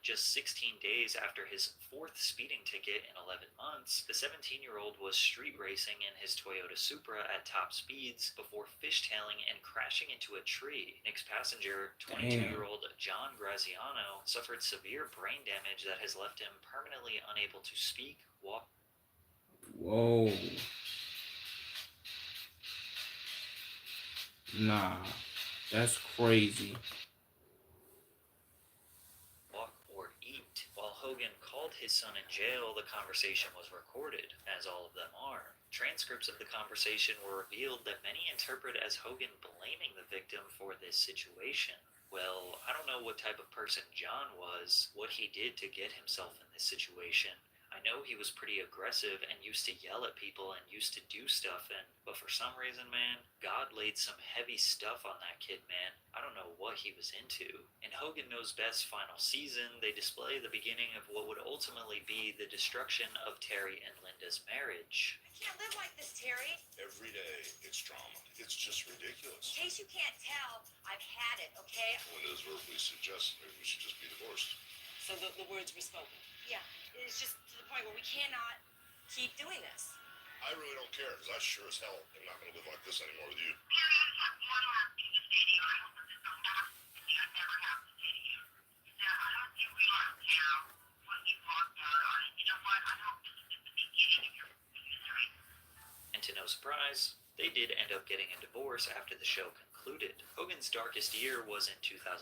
just 16 days after his 4th speeding ticket in 11 months, the 17-year-old was street racing in his Toyota Supra at top speeds before fishtailing and crashing into a tree. Nick's passenger, 22-year-old John Graziano, suffered severe brain damage that has left him permanently unable to speak, walk. Whoa. Nah, that's crazy. Or eat. While Hogan called his son in jail, the conversation was recorded, as all of them are. Transcripts of the conversation were revealed that many interpret as Hogan blaming the victim for this situation. Well, I don't know what type of person John was, what he did to get himself in this situation. I know he was pretty aggressive and used to yell at people and used to do stuff, but for some reason, man, God laid some heavy stuff on that kid, man. I don't know what he was into. In Hogan Knows Best's final season, they display the beginning of what would ultimately be the destruction of Terry and Linda's marriage. I can't live like this, Terry. Every day, it's drama. It's just ridiculous. In case you can't tell, I've had it, okay? Linda's verbally suggested maybe we should just be divorced. So the words were spoken? Yeah. It's just to the point where we cannot keep doing this. I really don't care, because I sure as hell am not going to live like this anymore with you. And to no surprise, they did end up getting a divorce after the show concluded. Hogan's darkest year was in 2007.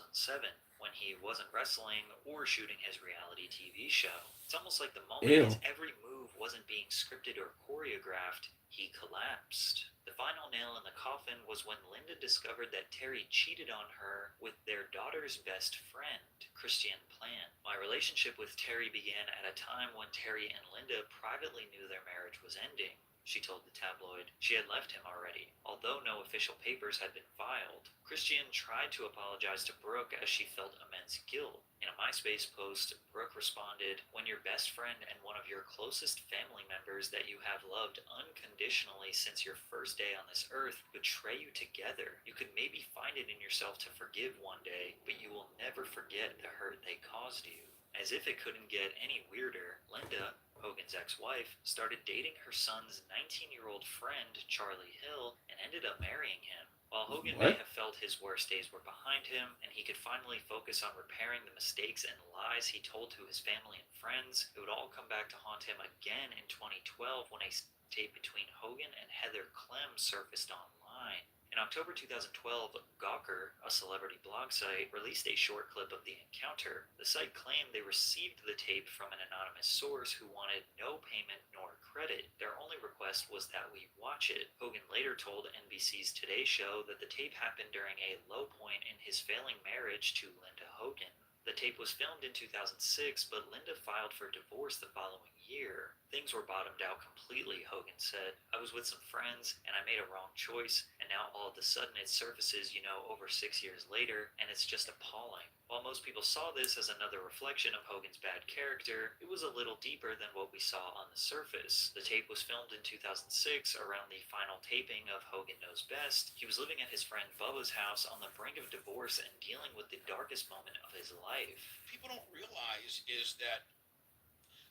when he wasn't wrestling or shooting his reality TV show. It's almost like the moment Ew. his every move wasn't being scripted or choreographed, he collapsed. The final nail in the coffin was when Linda discovered that Terry cheated on her with their daughter's best friend, Christiane Plan. My relationship with Terry began at a time when Terry and Linda privately knew their marriage was ending, she told the tabloid. She had left him already, although no official papers had been filed. Christiane tried to apologize to Brooke as she felt immense guilt. In a MySpace post, Brooke responded, "When your best friend and one of your closest family members that you have loved unconditionally since your first day on this earth betray you together, you could maybe find it in yourself to forgive one day, but you will never forget the hurt they caused you." As if it couldn't get any weirder, Linda, Hogan's ex-wife, started dating her son's 19-year-old friend, Charlie Hill, and ended up marrying him. While Hogan may have felt his worst days were behind him, and he could finally focus on repairing the mistakes and lies he told to his family and friends, it would all come back to haunt him again in 2012 when a tape between Hogan and Heather Clem surfaced online. In October 2012, Gawker, a celebrity blog site, released a short clip of the encounter. The site claimed they received the tape from an anonymous source who wanted no payment nor credit. Their only request was that we watch it. Hogan later told NBC's Today Show that the tape happened during a low point in his failing marriage to Linda Hogan. The tape was filmed in 2006, but Linda filed for divorce the following year. Things were bottomed out completely, Hogan said. I was with some friends, and I made a wrong choice, and now all of a sudden it surfaces, over 6 years later, and it's just appalling. While most people saw this as another reflection of Hogan's bad character, it was a little deeper than what we saw on the surface. The tape was filmed in 2006, around the final taping of Hogan Knows Best. He was living at his friend Bubba's house on the brink of divorce and dealing with the darkest moment of his life. People don't realize is that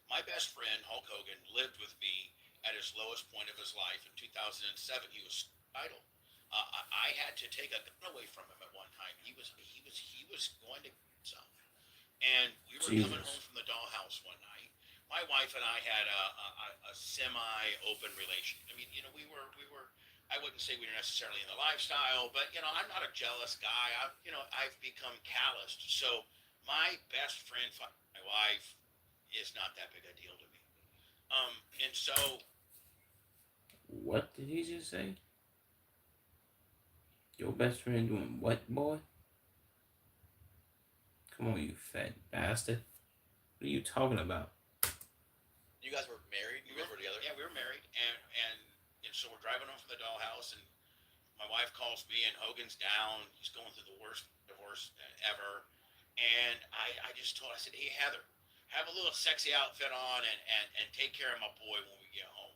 my best friend, Hulk Hogan, lived with me at his lowest point of his life. In 2007, he was suicidal. I had to take a gun away from him at one time. He was going to kill himself. And we were coming home from the dollhouse one night. My wife and I had a semi-open relationship. I mean, we were. I wouldn't say we were necessarily in the lifestyle, but I'm not a jealous guy. I've become calloused. So my best friend, my wife, is not that big a deal to me. And so. What did he just say? Your best friend doing what, boy? Come on, you fat bastard. What are you talking about? You guys were married? You guys were together? Yeah, we were married. And so we're driving home from the dollhouse, and my wife calls me, and Hogan's down. He's going through the worst divorce ever. And I just told her, I said, hey, Heather, have a little sexy outfit on and take care of my boy when we get home.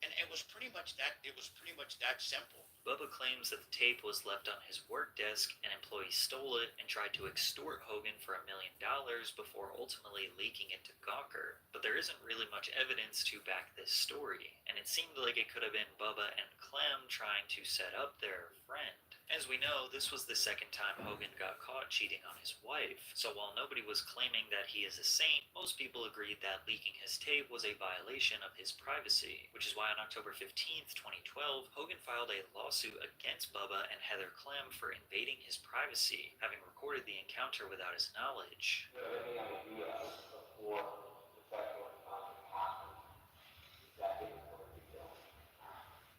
And it was pretty much that. It was pretty much that simple. Bubba claims that the tape was left on his work desk, and employees stole it and tried to extort Hogan for $1 million before ultimately leaking it to Gawker. But there isn't really much evidence to back this story, and it seemed like it could have been Bubba and Clem trying to set up their friend. As we know, this was the second time Hogan got caught cheating on his wife, so while nobody was claiming that he is a saint, most people agreed that leaking his tape was a violation of his privacy, which is why on October 15th, 2012, Hogan filed a lawsuit against Bubba and Heather Clem for invading his privacy, having recorded the encounter without his knowledge.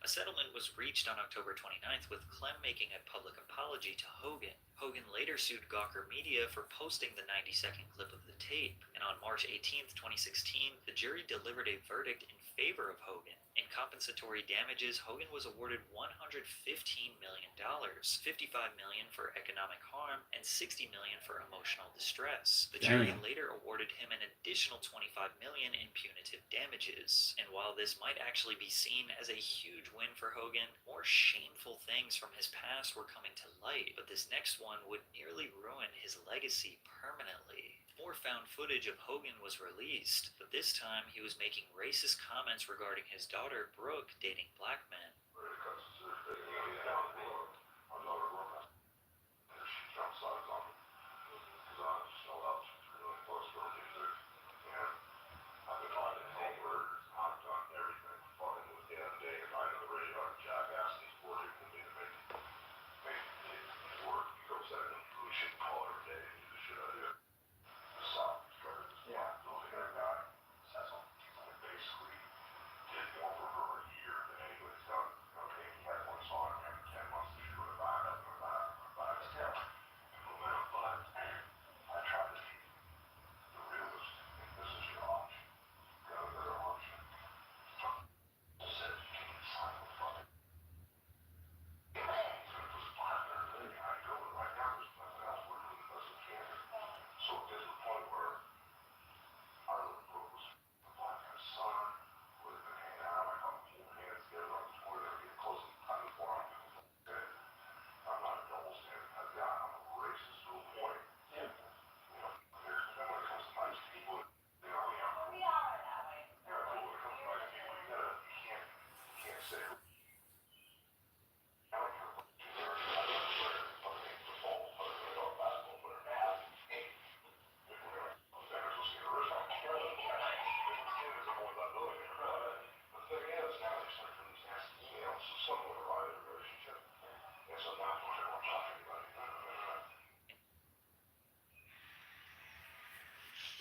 A settlement was reached on October 29th with Clem making a public apology to Hogan. Hogan later sued Gawker Media for posting the 90-second clip of the tape, and on March 18th, 2016, the jury delivered a verdict in favor of Hogan. In compensatory damages, Hogan was awarded $115 million, $55 million for economic harm, and $60 million for emotional distress. The jury later awarded him an additional $25 million in punitive damages. And while this might actually be seen as a huge win for Hogan, more shameful things from his past were coming to light, but this next one would nearly ruin his legacy permanently. More found footage of Hogan was released, but this time he was making racist comments regarding his daughter Brooke dating black men.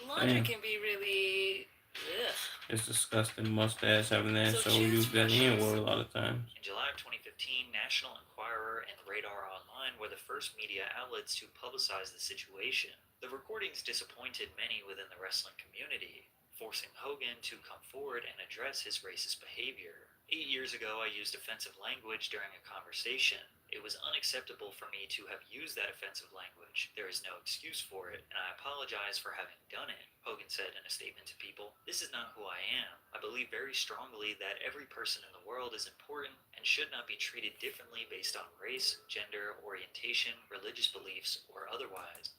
Laundry Damn. can be really. Ugh. It's disgusting. Mustache having that, So so we choose use that friends. N word a lot of times. In July of 2015, National Enquirer and Radar Online were the first media outlets to publicize the situation. The recordings disappointed many within the wrestling community, forcing Hogan to come forward and address his racist behavior. 8 years ago, I used offensive language during a conversation. It was unacceptable for me to have used that offensive language. There is no excuse for it, and I apologize for having done it, Hogan said in a statement to People. This is not who I am. I believe very strongly that every person in the world is important and should not be treated differently based on race, gender, orientation, religious beliefs, or otherwise.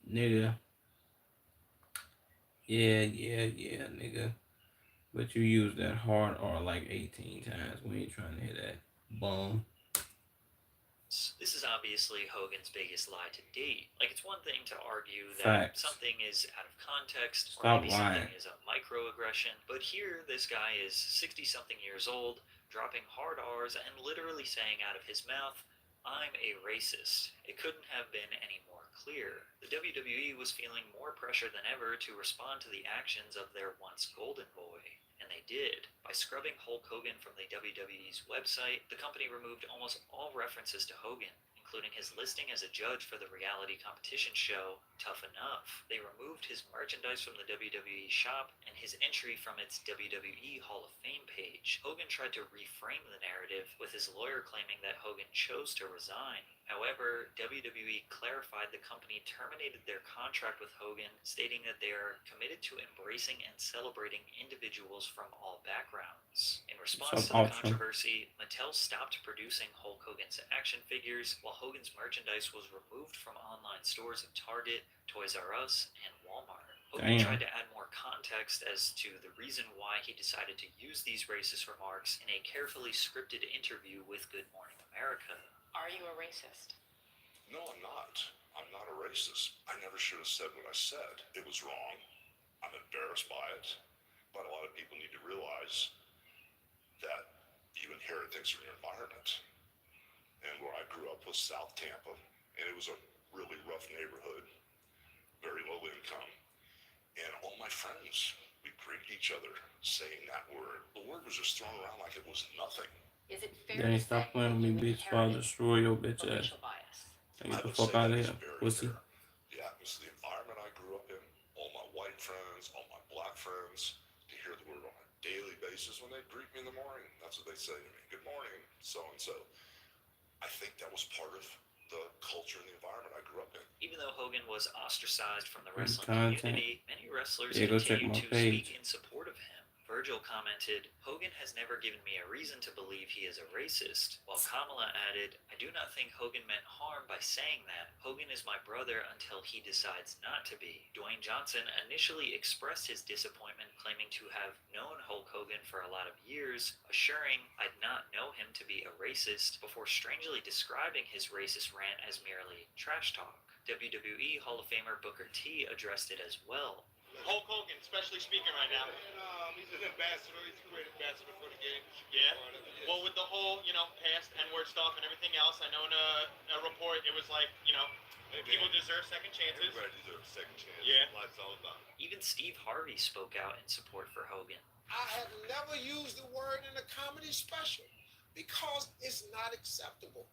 Nigga. Yeah, nigga. But you use that hard R like 18 times when you're trying to hit that bum. This is obviously Hogan's biggest lie to date. Like, it's one thing to argue that Facts. something is out of context, or Stop maybe lying. something is a microaggression, but here this guy is 60-something years old, dropping hard R's and literally saying out of his mouth, "I'm a racist." It couldn't have been any more clear. The WWE was feeling more pressure than ever to respond to the actions of their once golden boy. And they did. By scrubbing Hulk Hogan from the WWE's website, the company removed almost all references to Hogan, including his listing as a judge for the reality competition show Tough Enough. They removed his merchandise from the WWE shop and his entry from its WWE Hall of Fame page. Hogan tried to reframe the narrative, with his lawyer claiming that Hogan chose to resign. However, WWE clarified the company terminated their contract with Hogan, stating that they are committed to embracing and celebrating individuals from all backgrounds. In response to the controversy, Mattel stopped producing Hulk Hogan's action figures, while Hogan's merchandise was removed from online stores of Target, Toys R Us, and Walmart. Hogan tried to add more context as to the reason why he decided to use these racist remarks in a carefully scripted interview with Good Morning America. Are you a racist? No, I'm not. I'm not a racist. I never should have said what I said. It was wrong. I'm embarrassed by it. But a lot of people need to realize that you inherit things from your environment. And where I grew up was South Tampa, and it was a really rough neighborhood, very low income. And all my friends, we greeted each other saying that word. The word was just thrown around like it was nothing. Is it fair Danny, to stop say playing with me, you bitch, before I destroy your bitch ass. racial bias? Get the fuck out of here, pussy. The atmosphere, the environment I grew up in, all my white friends, all my black friends, to hear the word on a daily basis when they greet me in the morning. That's what they say to me. Good morning, so-and-so. I think that was part of the culture and the environment I grew up in. Even though Hogan was ostracized from the wrestling Content. community, many wrestlers Yeah, go check continued my to page. speak in support of him. Virgil commented, "Hogan has never given me a reason to believe he is a racist," while Kamala added, "I do not think Hogan meant harm by saying that. Hogan is my brother until he decides not to be." Dwayne Johnson initially expressed his disappointment, claiming to have known Hulk Hogan for a lot of years, assuring, "I'd not know him to be a racist," before strangely describing his racist rant as merely trash talk. WWE Hall of Famer Booker T addressed it as well. Hulk Hogan, especially speaking right now. He's an ambassador. He's a great ambassador for the game. Yeah. Well, with the whole, past N-word stuff and everything else, I know in a report it was like, people deserve second chances. Everybody deserves a second chance. Yeah. Life's all about it. Even Steve Harvey spoke out in support for Hogan. I have never used the word in a comedy special because it's not acceptable.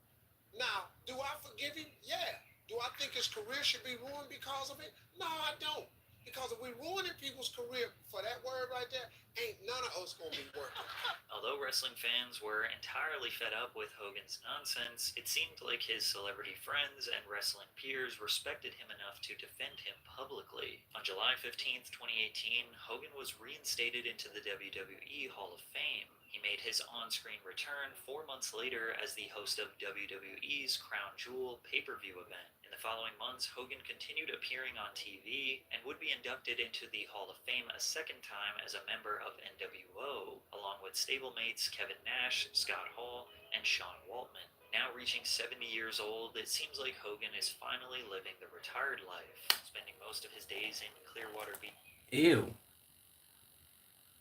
Now, do I forgive him? Yeah. Do I think his career should be ruined because of it? No, I don't. Because if we're ruining people's career for that word right there, ain't none of us gonna be working. Although wrestling fans were entirely fed up with Hogan's nonsense, it seemed like his celebrity friends and wrestling peers respected him enough to defend him publicly. On July 15th, 2018, Hogan was reinstated into the WWE Hall of Fame. He made his on-screen return 4 months later as the host of WWE's Crown Jewel pay-per-view event. In the following months, Hogan continued appearing on TV and would be inducted into the Hall of Fame a second time as a member of NWO, along with stablemates Kevin Nash, Scott Hall, and Sean Waltman. Now reaching 70 years old, it seems like Hogan is finally living the retired life, spending most of his days in Clearwater Beach, Ew.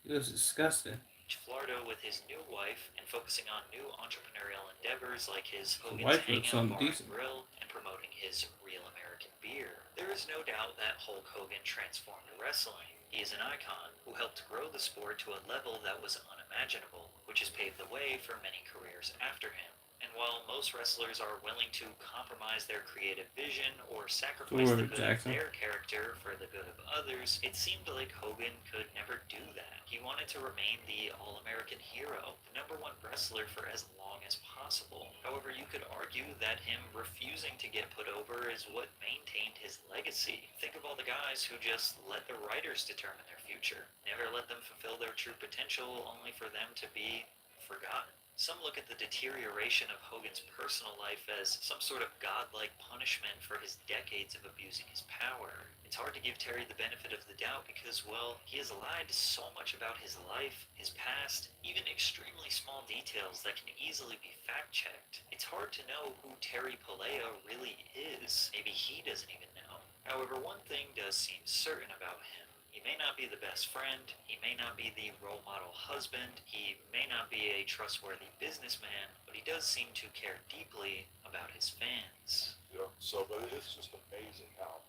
It was disgusting. Florida, with his new wife and focusing on new entrepreneurial endeavors like his Hogan's wife looks Hangout something Bar and decent. Grill and promoting his Real American American beer. There is no doubt that Hulk Hogan transformed wrestling. He is an icon who helped grow the sport to a level that was unimaginable, which has paved the way for many careers after him. And while most wrestlers are willing to compromise their creative vision or sacrifice the good of their character for the good of others, it seemed like Hogan could never do that. He wanted to remain the All-American hero, the #1 wrestler for as long as possible. However, you could argue that him refusing to get put over is what maintained his legacy. Think of all the guys who just let the writers determine their future, never let them fulfill their true potential, only for them to be forgotten. Some look at the deterioration of Hogan's personal life as some sort of godlike punishment for his decades of abusing his power. It's hard to give Terry the benefit of the doubt because, well, he has lied so much about his life, his past, even extremely small details that can easily be fact-checked. It's hard to know who Terry Bollea really is. Maybe he doesn't even know. However, one thing does seem certain about him. He may not be the best friend, he may not be the role model husband, he may not be a trustworthy businessman, but he does seem to care deeply about his fans. You know, so, but it's just amazing how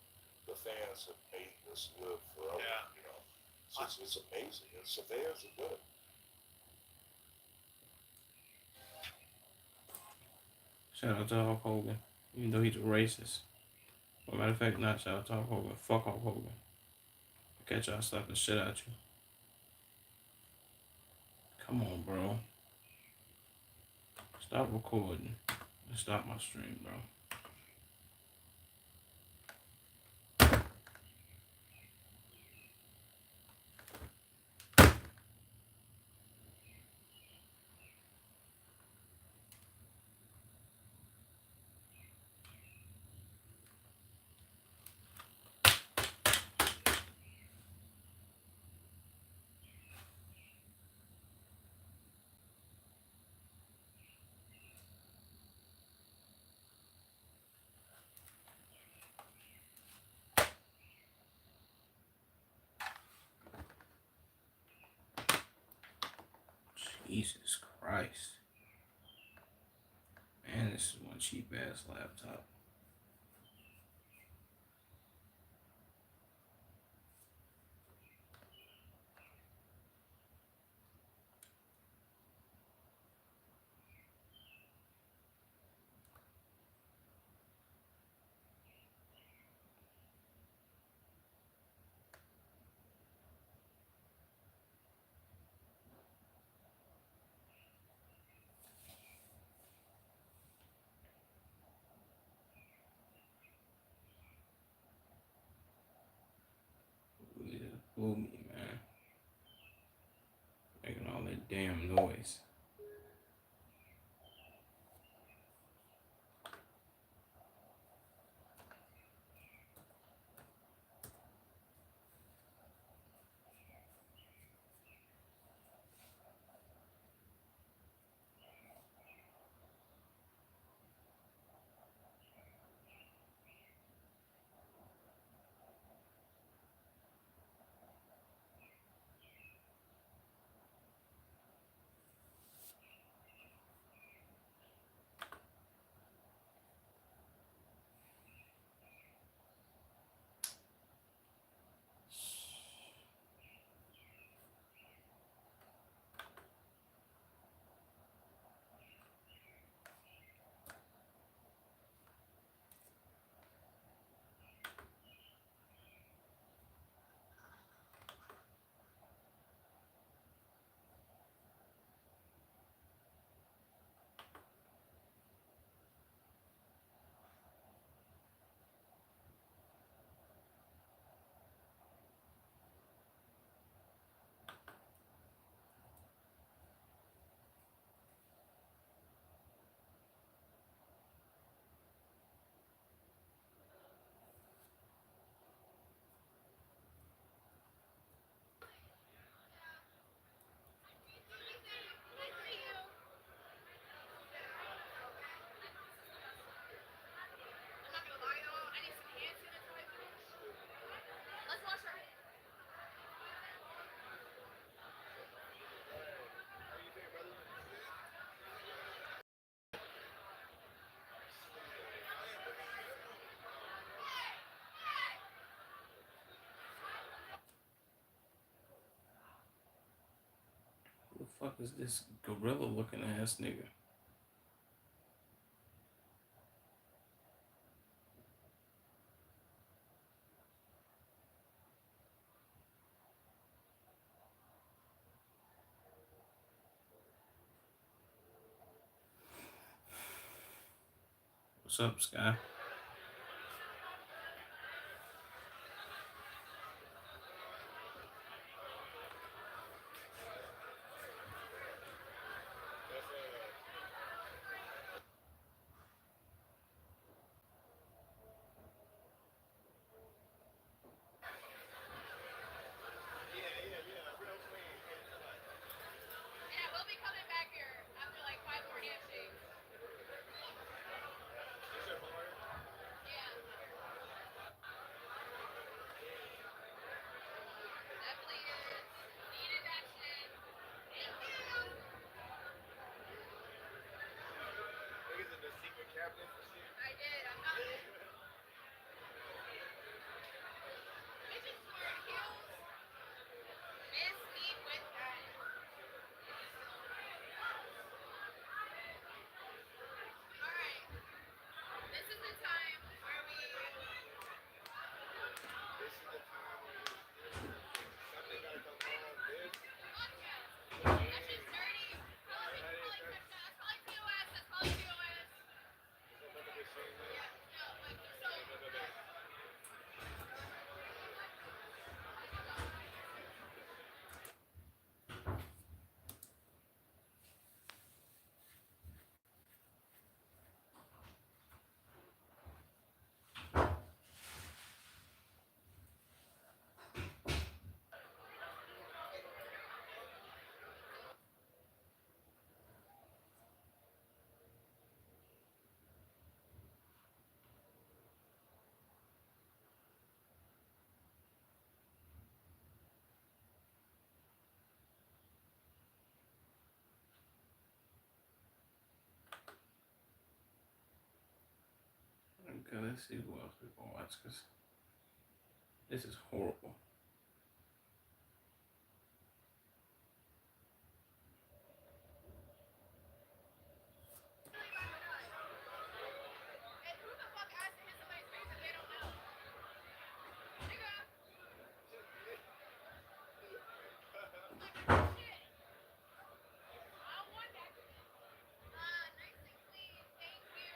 the fans have made this live forever. Yeah. You know, it's amazing. It's the fans are good. Shout out to Hulk Hogan, even though he's a racist. Well, matter of fact, not shout out to Hulk Hogan. Fuck Hulk Hogan. Catch y'all slapping the shit out you. Come on, bro. Stop recording. Stop my stream, bro. Jesus Christ. Man, this is one cheap ass laptop. Blew me, man. Making all that damn noise. fuck is this gorilla looking ass nigga? What's up, Sky? Yeah, we'll be coming back here after like 5 more handshakes. Yeah. Definitely is. Needed that shit. Thank you. I did. I'm not. Bitches wear heels. Miss me with that. Alright. This is the time where we. That shit's dirty. That's probably POS. That's probably POS. Yeah, no, but so. Okay, let's see who else we're gonna watch, because this is horrible. And who the fuck asked to hit somebody's face if they don't know? Nigga. Like, shit. I don't want that shit. Nice and clean. Thank you.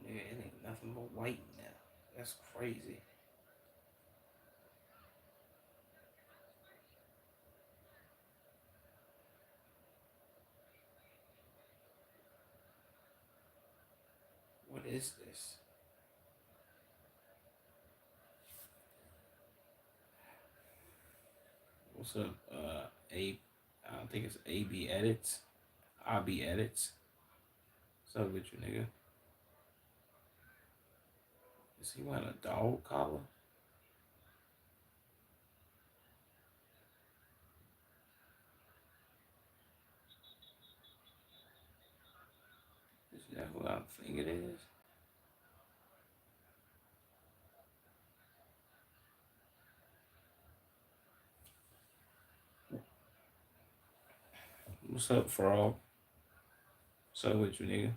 Nigga, it ain't nothing but white now. That's crazy. What is this? What's up, I think it's AB Edits. AB Edits. What's up with you, nigga? Is he wearing a dog collar? Is that who I think it is? What's up, Frog? What's up with you, nigga?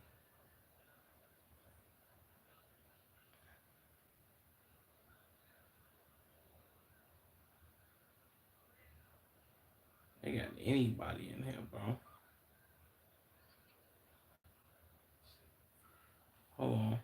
They got anybody in here, bro. Hold on.